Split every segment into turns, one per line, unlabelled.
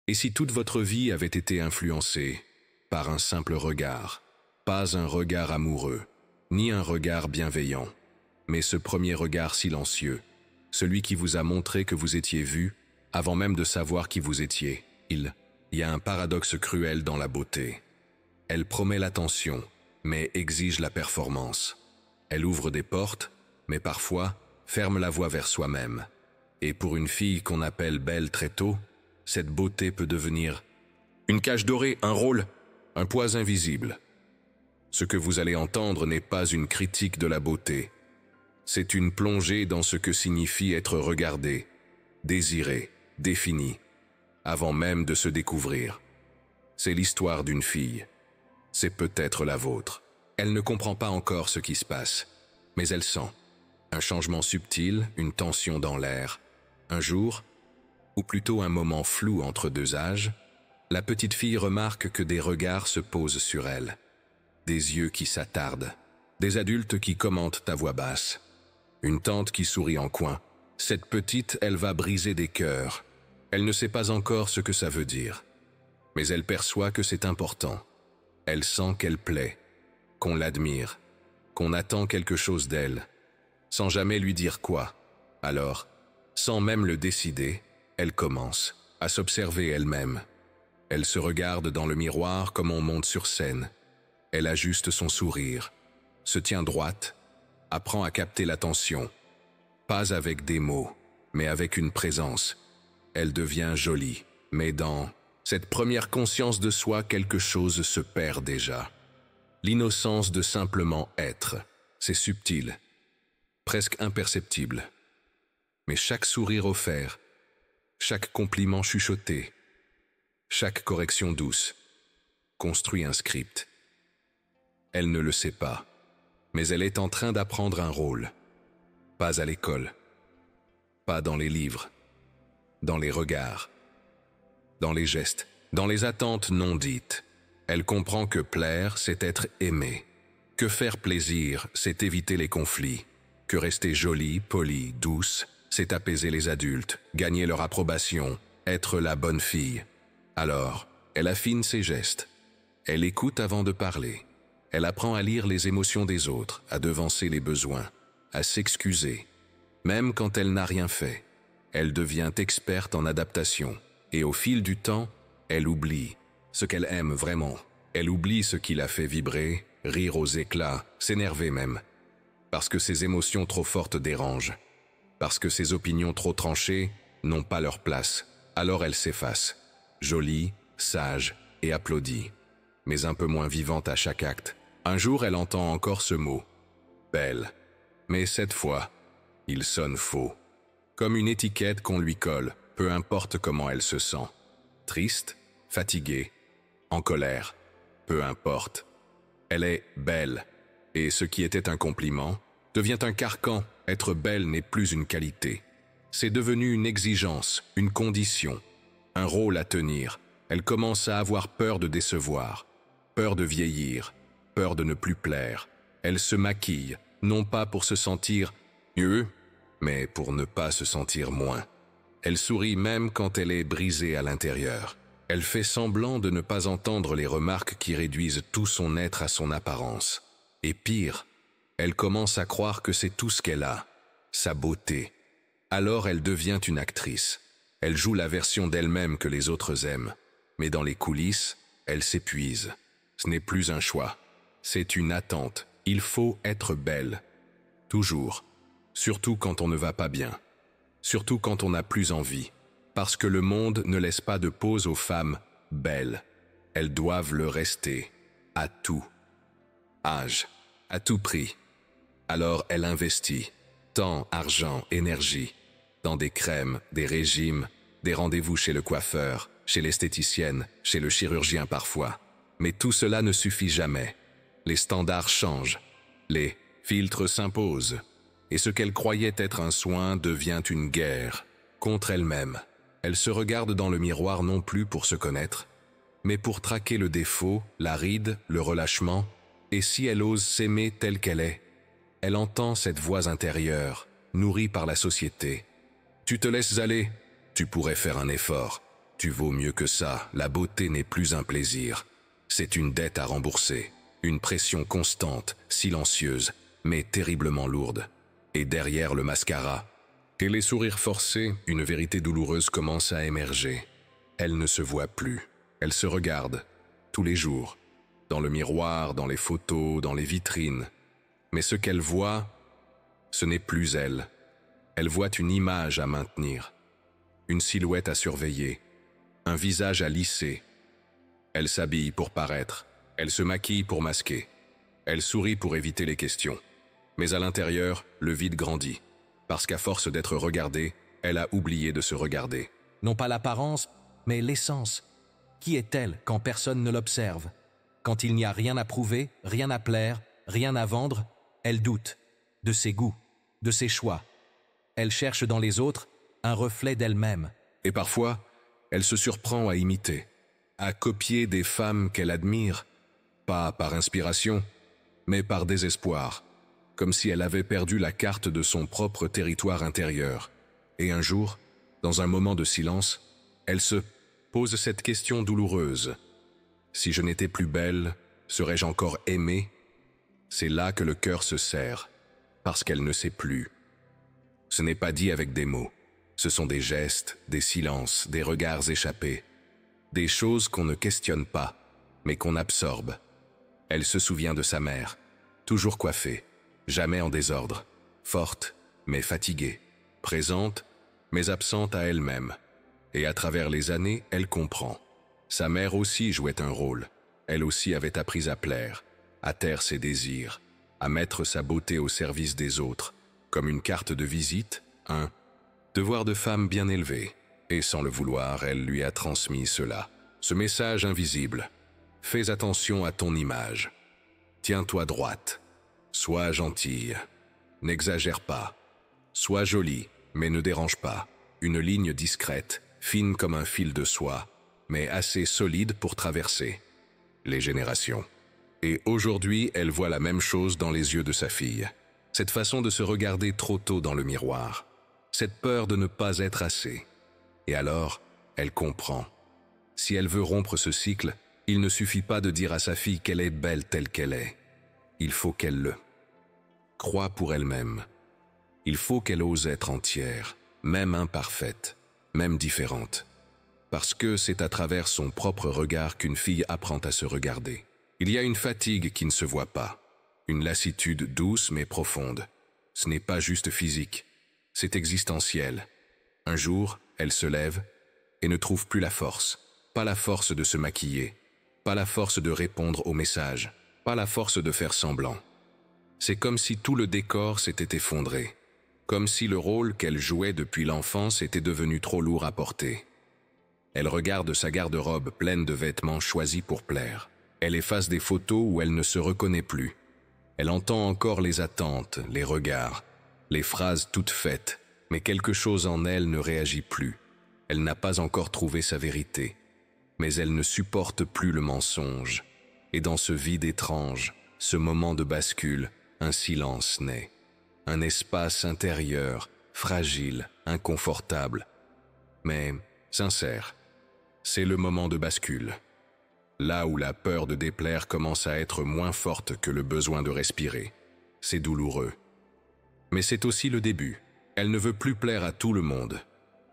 Et si toute votre vie avait été influencée par un simple regard, pas un regard amoureux, ni un regard bienveillant, mais ce premier regard silencieux, celui qui vous a montré que vous étiez vu, avant même de savoir qui vous étiez, il y a un paradoxe cruel dans la beauté. Elle promet l'attention, mais exige la performance. Elle ouvre des portes, mais parfois ferme la voie vers soi-même. Et pour une fille qu'on appelle belle très tôt, cette beauté peut devenir une cage dorée, un rôle, un poids invisible. Ce que vous allez entendre n'est pas une critique de la beauté. C'est une plongée dans ce que signifie être regardé, désiré, défini, avant même de se découvrir. C'est l'histoire d'une fille. C'est peut-être la vôtre. Elle ne comprend pas encore ce qui se passe, mais elle sent un changement subtil, une tension dans l'air. Un jour, ou plutôt un moment flou entre deux âges, la petite fille remarque que des regards se posent sur elle, des yeux qui s'attardent, des adultes qui commentent à voix basse, une tante qui sourit en coin. Cette petite, elle va briser des cœurs. Elle ne sait pas encore ce que ça veut dire, mais elle perçoit que c'est important. Elle sent qu'elle plaît, qu'on l'admire, qu'on attend quelque chose d'elle, sans jamais lui dire quoi. Alors, sans même le décider, elle commence à s'observer elle-même. Elle se regarde dans le miroir comme on monte sur scène. Elle ajuste son sourire, se tient droite, apprend à capter l'attention, pas avec des mots, mais avec une présence. Elle devient jolie, mais dans cette première conscience de soi, quelque chose se perd déjà. L'innocence de simplement être, c'est subtil, presque imperceptible. Mais chaque sourire offert, chaque compliment chuchoté, chaque correction douce, construit un script. Elle ne le sait pas, mais elle est en train d'apprendre un rôle. Pas à l'école, pas dans les livres, dans les regards, dans les gestes, dans les attentes non dites. Elle comprend que plaire, c'est être aimé, que faire plaisir, c'est éviter les conflits, que rester jolie, polie, douce, c'est apaiser les adultes, gagner leur approbation, être la bonne fille. Alors, elle affine ses gestes. Elle écoute avant de parler. Elle apprend à lire les émotions des autres, à devancer les besoins, à s'excuser. Même quand elle n'a rien fait, elle devient experte en adaptation. Et au fil du temps, elle oublie ce qu'elle aime vraiment. Elle oublie ce qui la fait vibrer, rire aux éclats, s'énerver même. Parce que ses émotions trop fortes dérangent. Parce que ses opinions trop tranchées n'ont pas leur place. Alors elle s'efface. Jolie, sage et applaudie. Mais un peu moins vivante à chaque acte. Un jour, elle entend encore ce mot. Belle. Mais cette fois, il sonne faux. Comme une étiquette qu'on lui colle, peu importe comment elle se sent. Triste, fatiguée, en colère, peu importe. Elle est belle. Et ce qui était un compliment devient un carcan. Être belle n'est plus une qualité. C'est devenu une exigence, une condition, un rôle à tenir. Elle commence à avoir peur de décevoir, peur de vieillir, peur de ne plus plaire. Elle se maquille, non pas pour se sentir mieux, mais pour ne pas se sentir moins. Elle sourit même quand elle est brisée à l'intérieur. Elle fait semblant de ne pas entendre les remarques qui réduisent tout son être à son apparence. Et pire, elle commence à croire que c'est tout ce qu'elle a, sa beauté. Alors elle devient une actrice. Elle joue la version d'elle-même que les autres aiment. Mais dans les coulisses, elle s'épuise. Ce n'est plus un choix. C'est une attente. Il faut être belle. Toujours. Surtout quand on ne va pas bien. Surtout quand on n'a plus envie. Parce que le monde ne laisse pas de pause aux femmes belles. Elles doivent le rester. À tout âge. À tout prix. Alors elle investit. Temps, argent, énergie. Dans des crèmes, des régimes, des rendez-vous chez le coiffeur, chez l'esthéticienne, chez le chirurgien parfois. Mais tout cela ne suffit jamais. Les standards changent. Les filtres s'imposent. Et ce qu'elle croyait être un soin devient une guerre contre elle-même. Elle se regarde dans le miroir non plus pour se connaître, mais pour traquer le défaut, la ride, le relâchement. Et si elle ose s'aimer telle qu'elle est, elle entend cette voix intérieure, nourrie par la société. Tu te laisses aller, tu pourrais faire un effort. Tu vaux mieux que ça, la beauté n'est plus un plaisir. C'est une dette à rembourser, une pression constante, silencieuse, mais terriblement lourde. Et derrière le mascara et les sourires forcés, une vérité douloureuse commence à émerger. Elle ne se voit plus, elle se regarde, tous les jours, dans le miroir, dans les photos, dans les vitrines. Mais ce qu'elle voit, ce n'est plus elle. Elle voit une image à maintenir, une silhouette à surveiller, un visage à lisser. Elle s'habille pour paraître, elle se maquille pour masquer, elle sourit pour éviter les questions. Mais à l'intérieur, le vide grandit, parce qu'à force d'être regardée, elle a oublié de se regarder.
Non pas l'apparence, mais l'essence. Qui est-elle quand personne ne l'observe? Quand il n'y a rien à prouver, rien à plaire, rien à vendre, elle doute de ses goûts, de ses choix. Elle cherche dans les autres un reflet d'elle-même.
Et parfois, elle se surprend à imiter, à copier des femmes qu'elle admire, pas par inspiration, mais par désespoir, comme si elle avait perdu la carte de son propre territoire intérieur. Et un jour, dans un moment de silence, elle se pose cette question douloureuse. Si je n'étais plus belle, serais-je encore aimée? C'est là que le cœur se serre, parce qu'elle ne sait plus. Ce n'est pas dit avec des mots. Ce sont des gestes, des silences, des regards échappés. Des choses qu'on ne questionne pas, mais qu'on absorbe. Elle se souvient de sa mère, toujours coiffée, jamais en désordre, forte, mais fatiguée, présente, mais absente à elle-même. Et à travers les années, elle comprend. Sa mère aussi jouait un rôle. Elle aussi avait appris à plaire, à taire ses désirs, à mettre sa beauté au service des autres, comme une carte de visite, un devoir de femme bien élevé. Et sans le vouloir, elle lui a transmis cela. Ce message invisible. Fais attention à ton image. Tiens-toi droite. Sois gentille. N'exagère pas. Sois jolie, mais ne dérange pas. Une ligne discrète, fine comme un fil de soie, mais assez solide pour traverser les générations. Et aujourd'hui, elle voit la même chose dans les yeux de sa fille. Cette façon de se regarder trop tôt dans le miroir. Cette peur de ne pas être assez. Et alors, elle comprend. Si elle veut rompre ce cycle, il ne suffit pas de dire à sa fille qu'elle est belle telle qu'elle est. Il faut qu'elle le croie pour elle-même. Il faut qu'elle ose être entière, même imparfaite, même différente. Parce que c'est à travers son propre regard qu'une fille apprend à se regarder. Il y a une fatigue qui ne se voit pas, une lassitude douce mais profonde. Ce n'est pas juste physique, c'est existentiel. Un jour, elle se lève et ne trouve plus la force. Pas la force de se maquiller, pas la force de répondre aux messages, pas la force de faire semblant. C'est comme si tout le décor s'était effondré, comme si le rôle qu'elle jouait depuis l'enfance était devenu trop lourd à porter. Elle regarde sa garde-robe pleine de vêtements choisis pour plaire. Elle efface des photos où elle ne se reconnaît plus. Elle entend encore les attentes, les regards, les phrases toutes faites, mais quelque chose en elle ne réagit plus. Elle n'a pas encore trouvé sa vérité, mais elle ne supporte plus le mensonge. Et dans ce vide étrange, ce moment de bascule, un silence naît. Un espace intérieur, fragile, inconfortable, mais sincère. C'est le moment de bascule. Là où la peur de déplaire commence à être moins forte que le besoin de respirer. C'est douloureux. Mais c'est aussi le début. Elle ne veut plus plaire à tout le monde.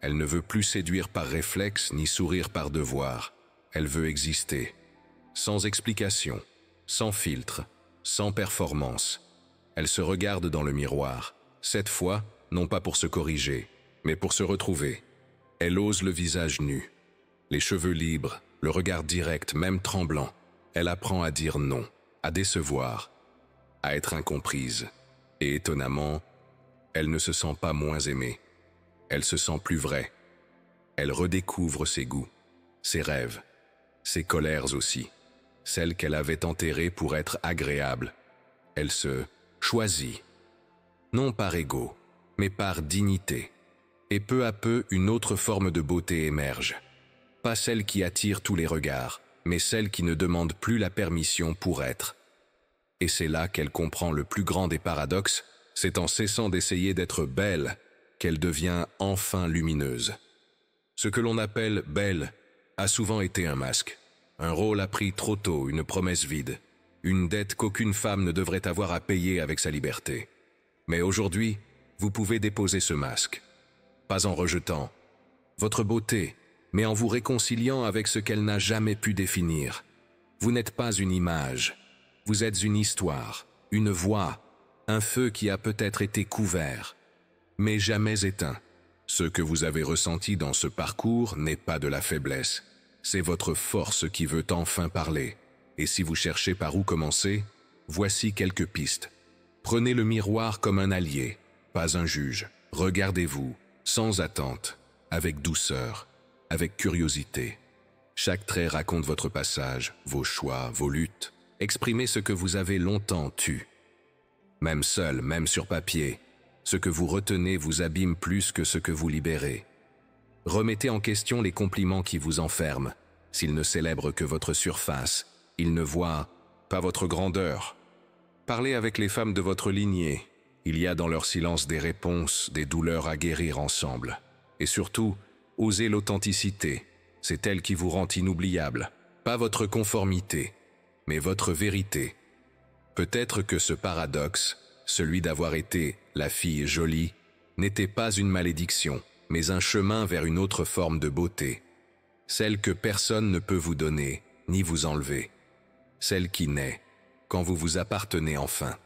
Elle ne veut plus séduire par réflexe ni sourire par devoir. Elle veut exister. Sans explication, sans filtre, sans performance. Elle se regarde dans le miroir. Cette fois, non pas pour se corriger, mais pour se retrouver. Elle ose le visage nu. Les cheveux libres, le regard direct, même tremblant. Elle apprend à dire non, à décevoir, à être incomprise. Et étonnamment, elle ne se sent pas moins aimée. Elle se sent plus vraie. Elle redécouvre ses goûts, ses rêves, ses colères aussi, celles qu'elle avait enterrées pour être agréable. Elle se choisit, non par ego, mais par dignité. Et peu à peu, une autre forme de beauté émerge. Pas celle qui attire tous les regards, mais celle qui ne demande plus la permission pour être. Et c'est là qu'elle comprend le plus grand des paradoxes, c'est en cessant d'essayer d'être belle qu'elle devient enfin lumineuse. Ce que l'on appelle belle a souvent été un masque. Un rôle appris trop tôt, une promesse vide. Une dette qu'aucune femme ne devrait avoir à payer avec sa liberté. Mais aujourd'hui, vous pouvez déposer ce masque. Pas en rejetant votre beauté, mais en vous réconciliant avec ce qu'elle n'a jamais pu définir. Vous n'êtes pas une image, vous êtes une histoire, une voix, un feu qui a peut-être été couvert, mais jamais éteint. Ce que vous avez ressenti dans ce parcours n'est pas de la faiblesse, c'est votre force qui veut enfin parler. Et si vous cherchez par où commencer, voici quelques pistes. Prenez le miroir comme un allié, pas un juge. Regardez-vous, sans attente, avec douceur, avec curiosité. Chaque trait raconte votre passage, vos choix, vos luttes. Exprimez ce que vous avez longtemps tu. Même seul, même sur papier, ce que vous retenez vous abîme plus que ce que vous libérez. Remettez en question les compliments qui vous enferment. S'ils ne célèbrent que votre surface, ils ne voient pas votre grandeur. Parlez avec les femmes de votre lignée. Il y a dans leur silence des réponses, des douleurs à guérir ensemble. Et surtout, osez l'authenticité. C'est elle qui vous rend inoubliable. Pas votre conformité, mais votre vérité. Peut-être que ce paradoxe, celui d'avoir été la fille jolie, n'était pas une malédiction, mais un chemin vers une autre forme de beauté. Celle que personne ne peut vous donner, ni vous enlever. Celle qui naît quand vous vous appartenez enfin.